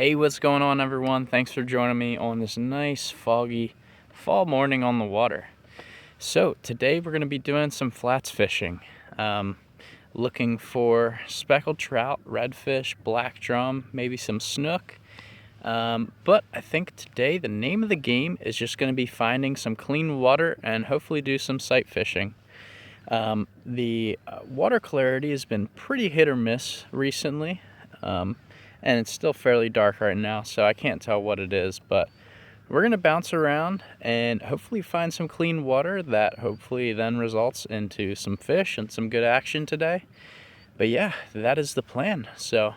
Hey, what's going on, everyone? Thanks for joining me on this nice foggy fall morning on the water. So today we're going to be doing some flats fishing, looking for speckled trout, redfish, black drum, maybe some snook. But I think today the name of the game is just going to be finding some clean water and hopefully do some sight fishing. The water clarity has been pretty hit or miss recently. And it's still fairly dark right now, so I can't tell what it is, but we're gonna bounce around and hopefully find some clean water that hopefully then results into some fish and some good action today. But yeah, that is the plan. So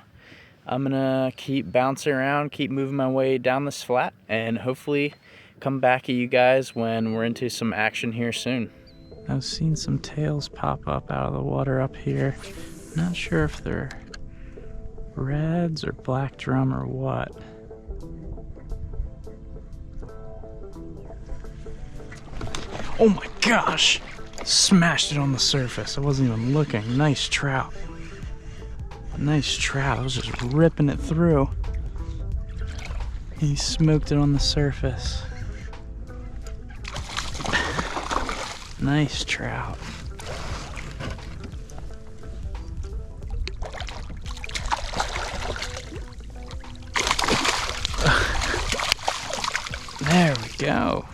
I'm gonna keep bouncing around, keep moving my way down this flat, and hopefully come back at you guys when we're into some action here soon. I've seen some tails pop up out of the water up here. Not sure if they're reds or black drum or what. Oh my gosh! Smashed it on the surface. I wasn't even looking. Nice trout. Nice trout. I was just ripping it through. He smoked it on the surface. Nice trout. There we go.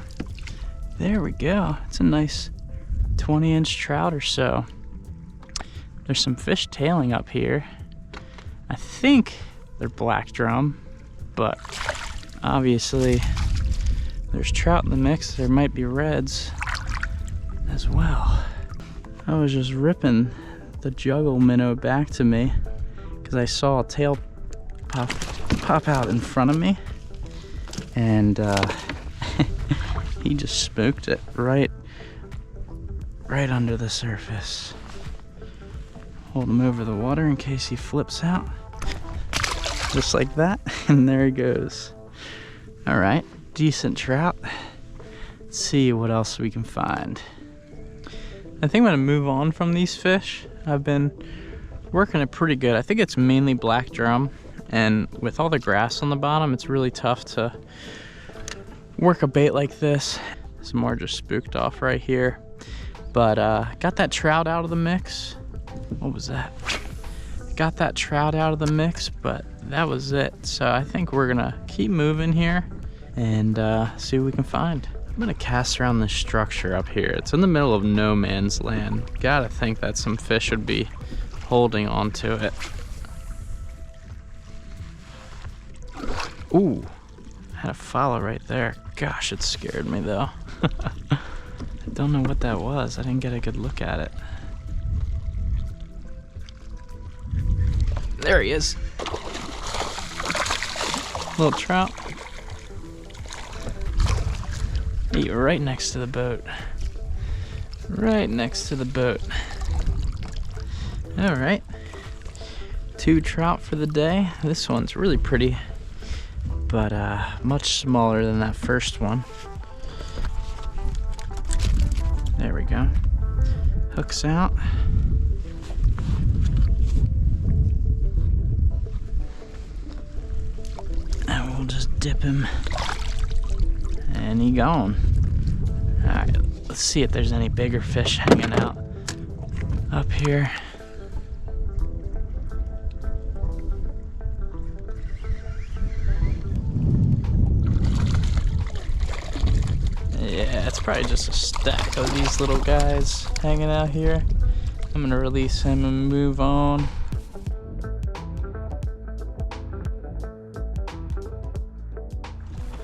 There we go. It's a nice 20-inch trout or so. There's some fish tailing up here. I think they're black drum, but obviously there's trout in the mix. There might be reds as well. I was just ripping the juggle minnow back to me because I saw a tail pop out in front of me, and he just spooked it right under the surface. Hold him over the water in case he flips out. Just like that, and there he goes. All right, decent trout. Let's see what else we can find. I think I'm gonna move on from these fish. I've been working it pretty good. I think it's mainly black drum, and with all the grass on the bottom, it's really tough to work a bait like this. Some more just spooked off right here, but got that trout out of the mix. What was that? Got that trout out of the mix, but that was it. So I think we're gonna keep moving here and see what we can find. I'm gonna cast around this structure up here. It's in the middle of no man's land. Gotta think that some fish would be holding onto it. Ooh, had a follow right there. Gosh, it scared me though. I don't know what that was. I didn't get a good look at it. There he is. Little trout. Eat right next to the boat. Right next to the boat. All right. 2 trout for the day. This one's really pretty, but much smaller than that first one. There we go. Hooks out. And we'll just dip him. And he gone. All right, let's see if there's any bigger fish hanging out up here. Yeah, it's probably just a stack of these little guys hanging out here. I'm gonna release him and move on.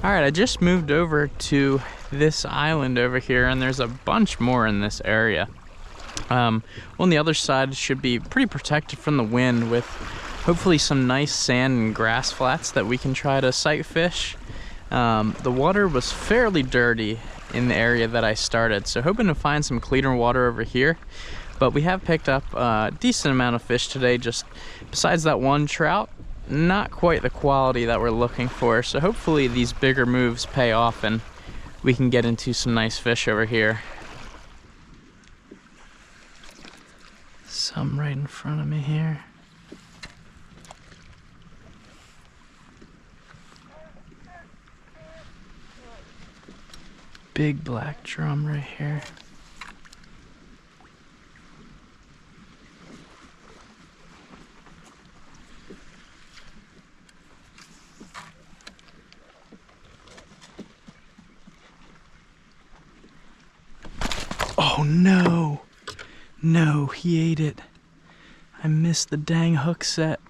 All right, I just moved over to this island over here, and there's a bunch more in this area. On the other side should be pretty protected from the wind, with hopefully some nice sand and grass flats that we can try to sight fish. The water was fairly dirty in the area that I started, so hoping to find some cleaner water over here. But we have picked up a decent amount of fish today, just besides that one trout. Not quite the quality that we're looking for, so hopefully these bigger moves pay off and we can get into some nice fish over here. Some right in front of me here. big black drum right here. Oh no! No, he ate it. I missed the dang hook set.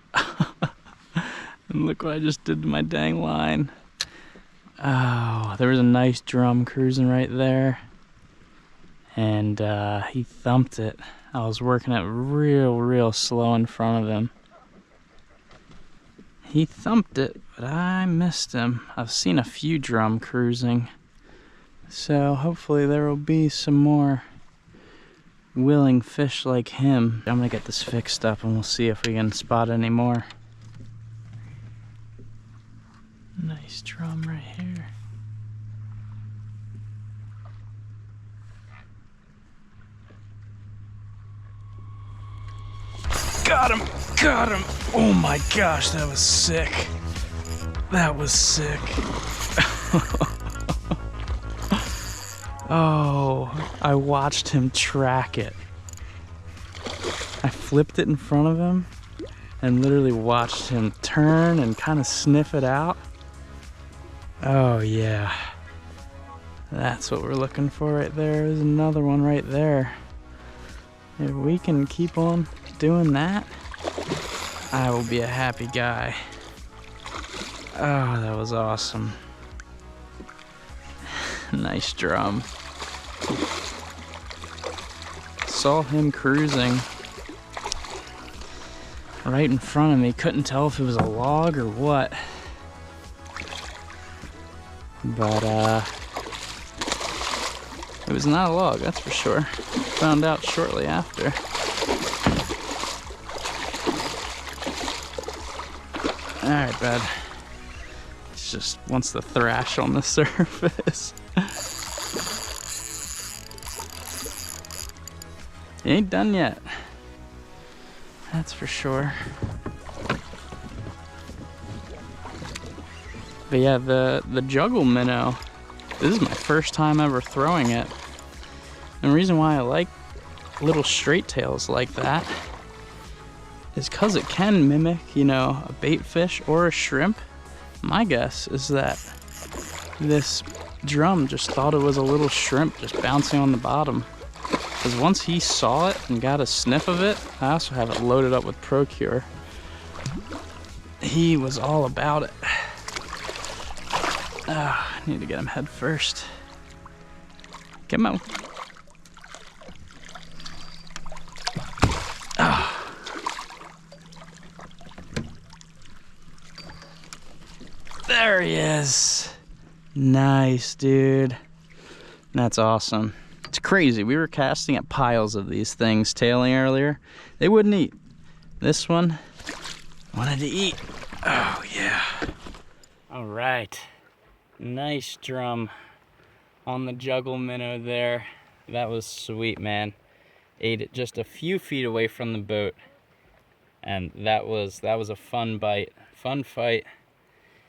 And look what I just did to my dang line. Oh, there was a nice drum cruising right there. And he thumped it. I was working it real slow in front of him. He thumped it, but I missed him. I've seen a few drum cruising. So hopefully there will be some more willing fish like him. I'm gonna get this fixed up and we'll see if we can spot any more. Nice drum right here. Got him! Got him! Oh my gosh, that was sick. That was sick. Oh, I watched him track it. I flipped it in front of him and literally watched him turn and kind of sniff it out. Oh yeah, that's what we're looking for right there. There's another one right there. If we can keep on doing that, I will be a happy guy. Oh, that was awesome. Nice drum. Saw him cruising right in front of me. Couldn't tell if it was a log or what. But it was not a log, that's for sure. Found out shortly after. Alright, bud. It's just wants to thrash on the surface. He ain't done yet. That's for sure. But yeah, the juggle minnow, this is my first time ever throwing it. And the reason why I like little straight tails like that is because it can mimic, you know, a bait fish or a shrimp. My guess is that this drum just thought it was a little shrimp just bouncing on the bottom. Because once he saw it and got a sniff of it, I also have it loaded up with Procure. He was all about it. I need to get him head first. Come on. There he is. Nice, dude. That's awesome. It's crazy. We were casting at piles of these things tailing earlier. They wouldn't eat. This one wanted to eat. Oh, yeah. All right. Nice drum on the juggle minnow there. That was sweet, man. Ate it just a few feet away from the boat. And that was a fun bite, fun fight.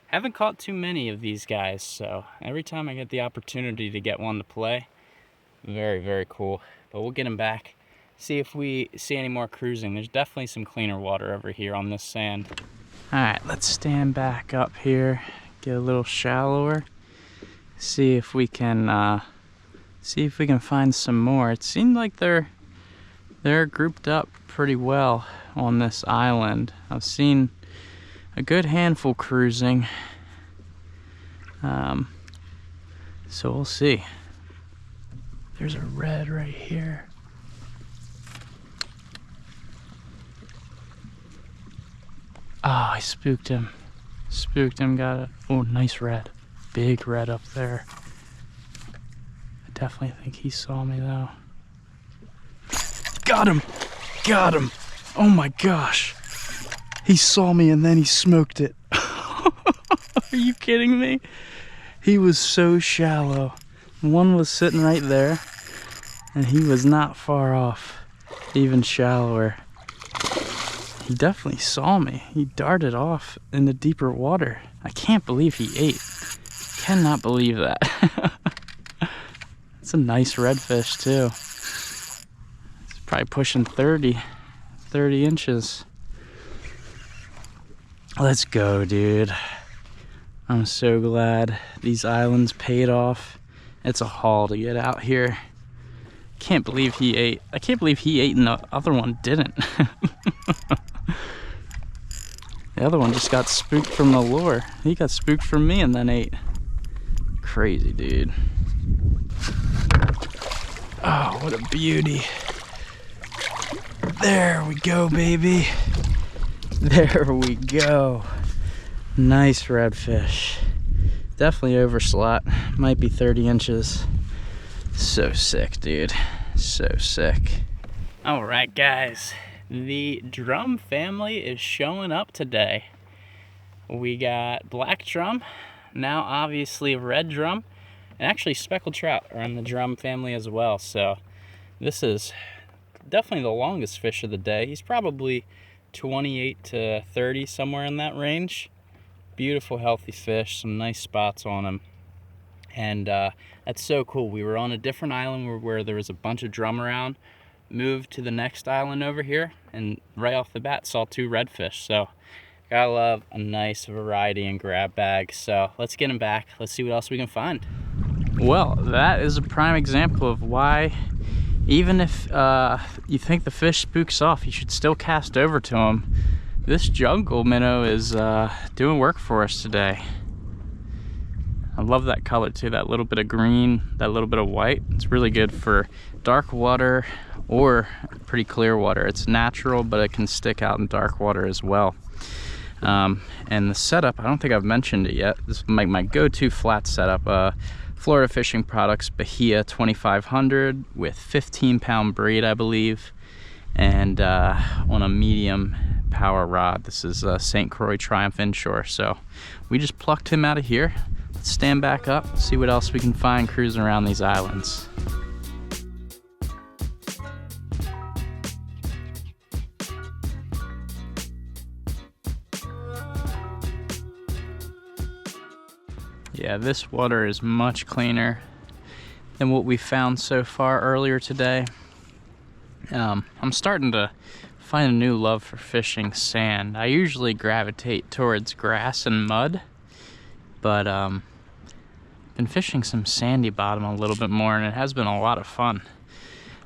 Haven't caught too many of these guys, so every time I get the opportunity to get one to play, very cool. But we'll get him back, see if we see any more cruising. There's definitely some cleaner water over here on this sand. All right, let's stand back up here, get a little shallower, see if we can find some more. It seemed like they're grouped up pretty well on this island. I've seen a good handful cruising, so we'll see. There's a red right here. Oh, I spooked him. Got it. Oh, nice red. Big red up there. I definitely think he saw me though. Got him! Oh my gosh. He saw me and then he smoked it. Are you kidding me? He was so shallow. One was sitting right there, and he was not far off, even shallower. He definitely saw me. He darted off into deeper water. I can't believe he ate. Cannot believe that. It's a nice redfish too. It's probably pushing 30 inches. Let's go, dude. I'm so glad these islands paid off. It's a haul to get out here. Can't believe he ate. I can't believe he ate and the other one didn't. The other one just got spooked from the lure. He got spooked from me and then ate. Crazy, dude. Oh, what a beauty. There we go, baby. There we go. Nice redfish. Definitely overslot. Might be 30 inches. So sick, dude. So sick. All right, guys. The drum family is showing up today. We got black drum, now obviously red drum, and actually speckled trout are in the drum family as well. So this is definitely the longest fish of the day. He's probably 28 to 30, somewhere in that range. Beautiful, healthy fish, some nice spots on him. And that's so cool. We were on a different island where there was a bunch of drum around, moved to the next island over here, and right off the bat saw 2 redfish. So gotta love a nice variety in grab bag. So let's get him back. Let's see what else we can find. Well, that is a prime example of why, even if you think the fish spooks off, you should still cast over to him. This jungle minnow is doing work for us today. I love that color too, that little bit of green, that little bit of white. It's really good for dark water or pretty clear water. It's natural, but it can stick out in dark water as well. And the setup, I don't think I've mentioned it yet. This is my go-to flat setup. Florida Fishing Products Bahia 2500 with 15-pound braid, I believe, and on a medium power rod. This is St. Croix Triumph Inshore. So we just plucked him out of here. Let's stand back up, see what else we can find cruising around these islands. Yeah, this water is much cleaner than what we found so far earlier today. I'm starting to find a new love for fishing sand. I usually gravitate towards grass and mud, but been fishing some sandy bottom a little bit more, and it has been a lot of fun.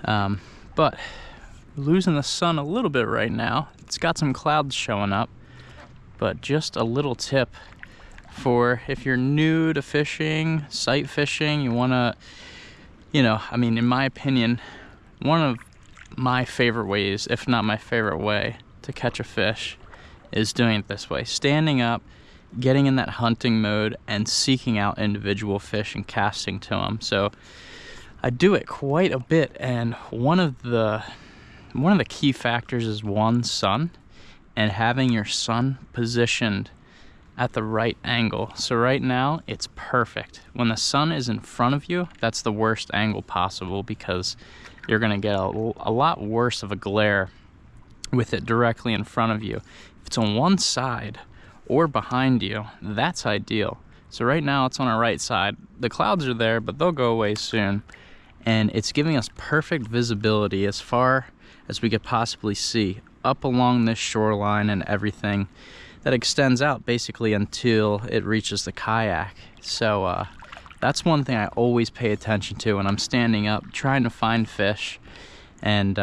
But losing the sun a little bit right now. It's got some clouds showing up, but just a little tip for if you're new to fishing, sight fishing, you want to, I mean, in my opinion, one of my favorite ways, if not my favorite way to catch a fish, is doing it this way: standing up, getting in that hunting mode, and seeking out individual fish and casting to them. So I do it quite a bit, and one of the key factors is sun, and having your sun positioned at the right angle. So right now it's perfect. When the sun is in front of you, that's the worst angle possible, because you're gonna get a lot worse of a glare with it directly in front of you. If it's on one side or behind you, that's ideal. So right now it's on our right side. The clouds are there, but they'll go away soon. And it's giving us perfect visibility as far as we could possibly see up along this shoreline and everything that extends out basically until it reaches the kayak. So that's one thing I always pay attention to when I'm standing up trying to find fish. And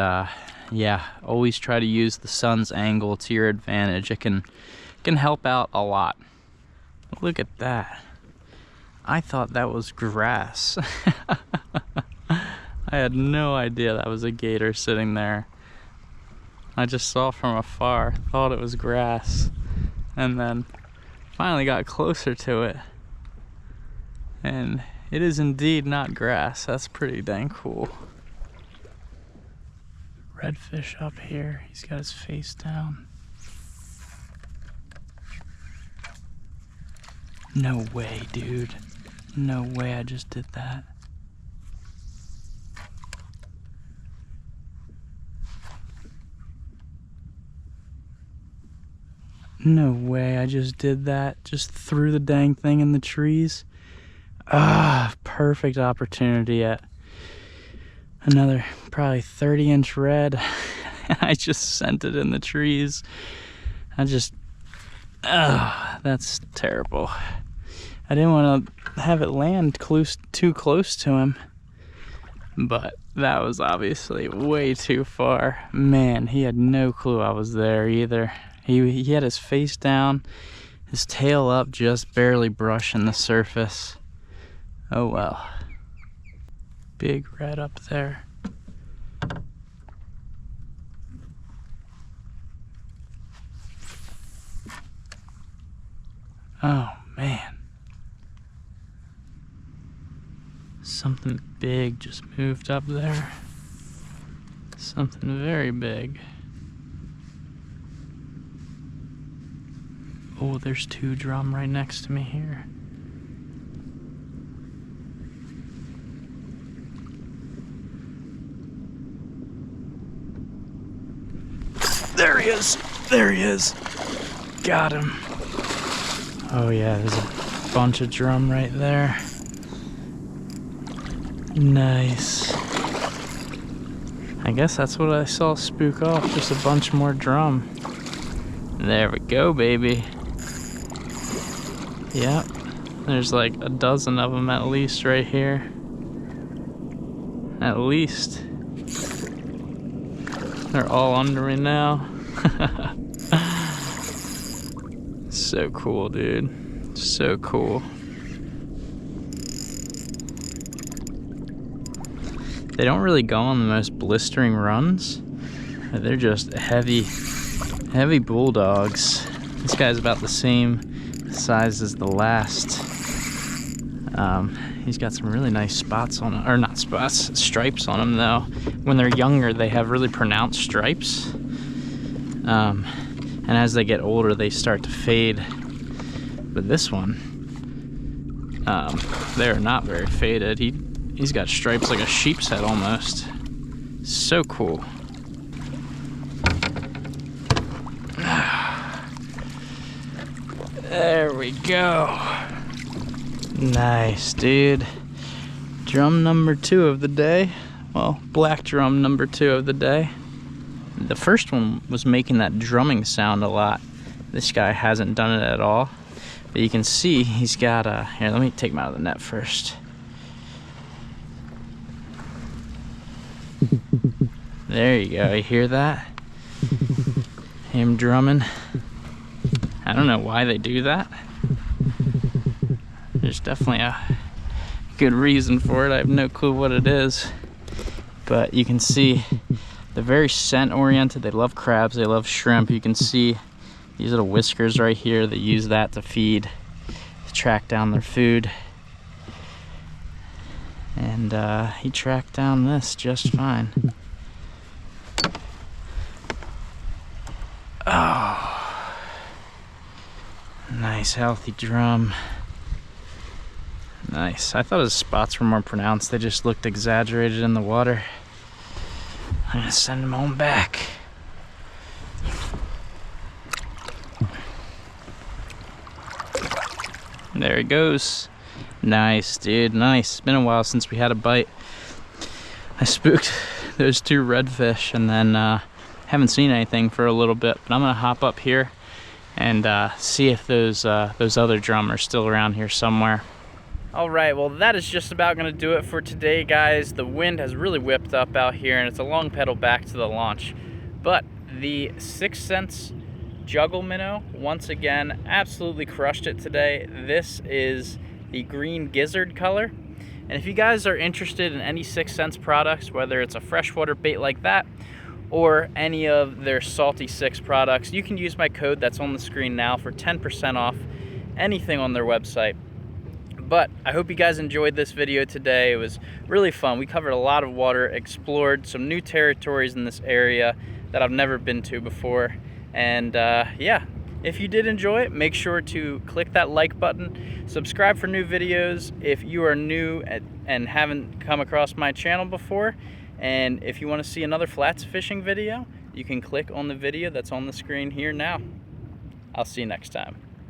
yeah, always try to use the sun's angle to your advantage. It can help out a lot. Look at that. I thought that was grass. I had no idea that was a gator sitting there. I just saw from afar, thought it was grass, and then finally got closer to it, and it is indeed not grass. That's pretty dang cool. Redfish up here. He's got his face down. No way, dude. No way I just did that. No way I just did that. Just threw the dang thing in the trees. Ah, perfect opportunity at Another probably 30-inch red. I just sent it in the trees. That's terrible. I didn't want to have it land too close to him, but that was obviously way too far. Man, he had no clue I was there either. He had his face down, his tail up, just barely brushing the surface. Oh well. Big red up there. Oh man. Something big just moved up there. Something very big. Oh, there's 2 drum right next to me here. There he is! There he is! Got him. Oh yeah, there's a bunch of drum right there. Nice. I guess that's what I saw spook off, just a bunch more drum. There we go, baby. Yep, there's like a dozen of them at least right here. At least. They're all under me now. So cool, dude. So cool. They don't really go on the most blistering runs. They're just heavy bulldogs. This guy's about the same size as the last. He's got some really nice spots on him, or not spots, stripes on him though. When they're younger, they have really pronounced stripes. And as they get older, they start to fade. But this one, they're not very faded. He's got stripes like a sheep's head almost. So cool. There we go. Nice, dude. Drum number 2 of the day. Well, black drum number 2 of the day. The first one was making that drumming sound a lot. This guy hasn't done it at all. But you can see he's got a... Here, let me take him out of the net first. There you go. You hear that? Him drumming. I don't know why they do that. There's definitely a good reason for it. I have no clue what it is. But you can see they're very scent oriented. They love crabs, they love shrimp. You can see these little whiskers right here. They use that to feed, to track down their food. And he tracked down this just fine. Oh, nice healthy drum. Nice. I thought his spots were more pronounced. They just looked exaggerated in the water. I'm gonna send him on back. There he goes. Nice, dude. Nice. It's been a while since we had a bite. I spooked those 2 redfish and then haven't seen anything for a little bit. But I'm gonna hop up here and see if those other drum are still around here somewhere. All right, well that is just about gonna do it for today, guys. The wind has really whipped up out here and it's a long pedal back to the launch. But the 6 cents juggle minnow, once again, absolutely crushed it today. This is the green gizzard color. And if you guys are interested in any 6 cents products, whether it's a freshwater bait like that or any of their Salty 6 products, you can use my code that's on the screen now for 10% off anything on their website. But I hope you guys enjoyed this video today. It was really fun. We covered a lot of water, explored some new territories in this area that I've never been to before. And yeah, if you did enjoy it, make sure to click that like button, subscribe for new videos if you are new and haven't come across my channel before. And if you want to see another flats fishing video, you can click on the video that's on the screen here now. I'll see you next time.